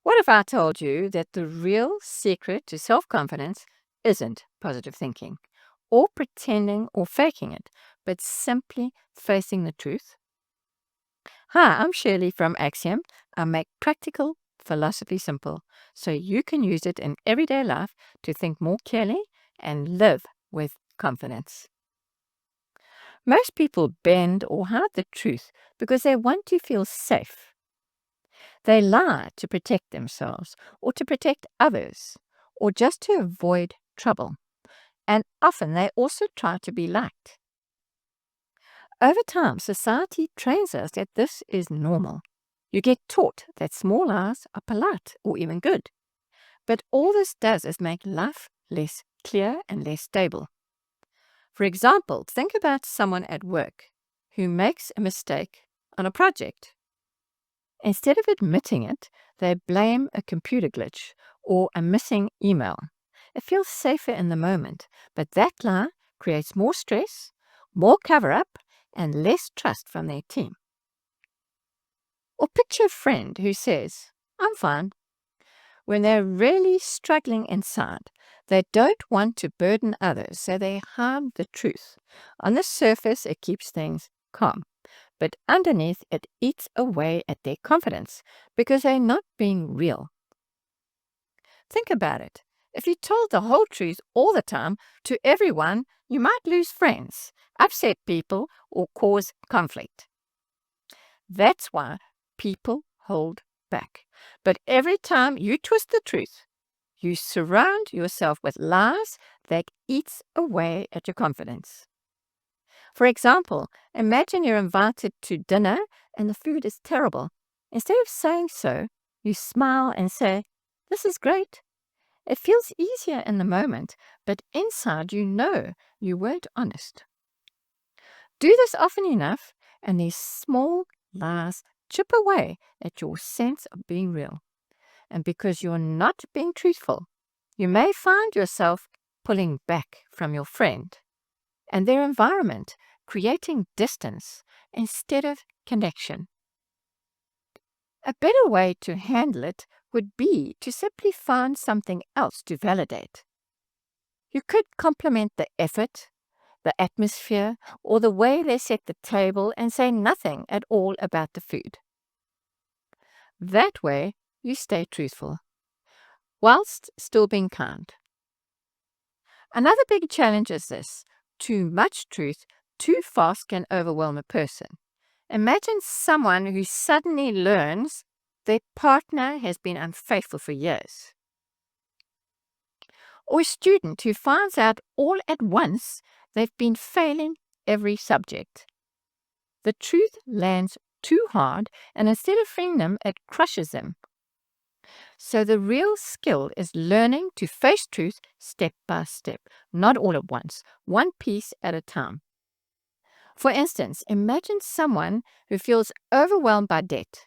What if I told you that the real secret to self-confidence isn't positive thinking or pretending or faking it, but simply facing the truth? Hi, I'm Shirley from AXSIOM. I make practical philosophy simple so you can use it in everyday life to think more clearly and live with confidence. Most people bend or hide the truth because they want to feel safe. They lie to protect themselves or to protect others or just to avoid trouble. And often they also try to be liked. Over time, society trains us that this is normal. You get taught that small lies are polite or even good. But all this does is make life less clear and less stable. For example, think about someone at work who makes a mistake on a project. Instead of admitting it, they blame a computer glitch or a missing email. It feels safer in the moment, but that lie creates more stress, more cover-up, and less trust from their team. Or picture a friend who says, "I'm fine," when they're really struggling inside. They don't want to burden others, so they hide the truth. On the surface, it keeps things calm, but underneath, it eats away at their confidence because they're not being real. Think about it. If you told the whole truth all the time to everyone, you might lose friends, upset people, or cause conflict. That's why people hold back. But every time you twist the truth, you surround yourself with lies that eats away at your confidence. For example, imagine you're invited to dinner and the food is terrible. Instead of saying so, you smile and say, "This is great." It feels easier in the moment, but inside you know you weren't honest. Do this often enough, and these small lies chip away at your sense of being real. And because you're not being truthful, you may find yourself pulling back from your friend and their environment, creating distance instead of connection. A better way to handle it would be to simply find something else to validate. You could compliment the effort, the atmosphere, or the way they set the table and say nothing at all about the food. That way, you stay truthful, whilst still being kind. Another big challenge is this: too much truth too fast can overwhelm a person. Imagine someone who suddenly learns their partner has been unfaithful for years. Or a student who finds out all at once they've been failing every subject. The truth lands too hard, and instead of freeing them, it crushes them. So the real skill is learning to face truth step by step, not all at once, one piece at a time. For instance, imagine someone who feels overwhelmed by debt.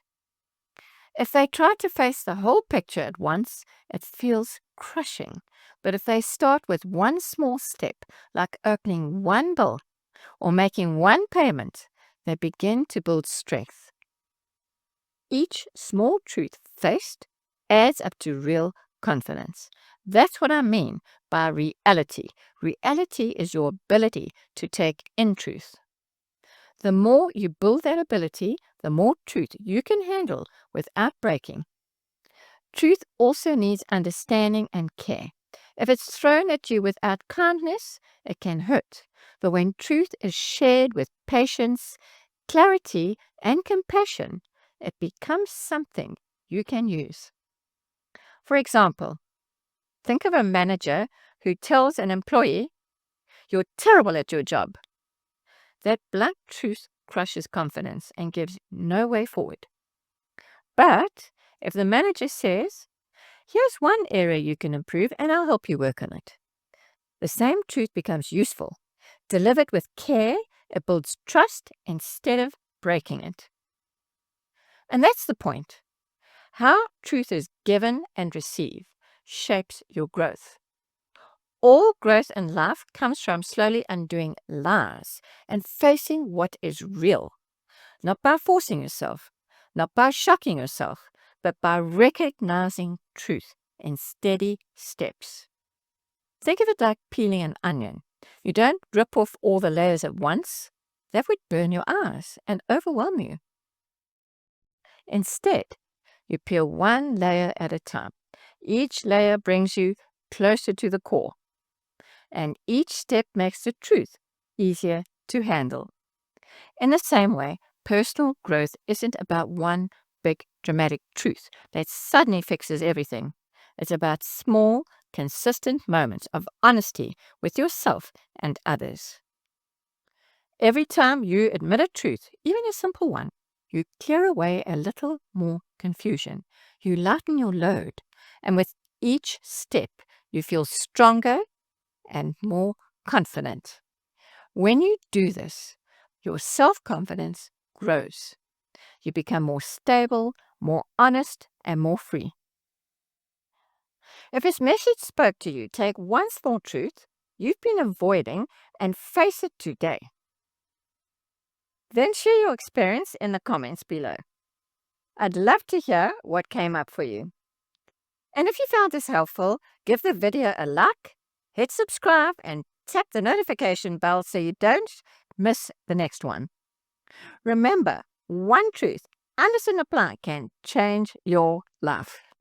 If they try to face the whole picture at once, it feels crushing. But if they start with one small step, like opening one bill or making one payment, they begin to build strength. Each small truth faced adds up to real confidence. That's what I mean by reality. Reality is your ability to take in truth. The more you build that ability, the more truth you can handle without breaking. Truth also needs understanding and care. If it's thrown at you without kindness, it can hurt. But when truth is shared with patience, clarity, and compassion, it becomes something you can use. For example, think of a manager who tells an employee, "You're terrible at your job." That blunt truth crushes confidence and gives no way forward. But if the manager says, "Here's one area you can improve and I'll help you work on it," the same truth becomes useful. Delivered with care, it builds trust instead of breaking it. And that's the point. How truth is given and received shapes your growth. All growth in life comes from slowly undoing lies and facing what is real, not by forcing yourself, not by shocking yourself, but by recognizing truth in steady steps. Think of it like peeling an onion. You don't rip off all the layers at once. That would burn your eyes and overwhelm you. Instead, you peel one layer at a time. Each layer brings you closer to the core, and each step makes the truth easier to handle. In the same way, personal growth isn't about one big dramatic truth that suddenly fixes everything. It's about small, consistent moments of honesty with yourself and others. Every time you admit a truth, even a simple one, you clear away a little more confusion. You lighten your load, and with each step, you feel stronger and more confident. When you do this, your self-confidence grows. You become more stable, more honest, and more free. If this message spoke to you, take one small truth you've been avoiding and face it today. Then share your experience in the comments below. I'd love to hear what came up for you. And if you found this helpful, give the video a like, hit subscribe, and tap the notification bell so you don't miss the next one. Remember, one truth, understood and applied, can change your life.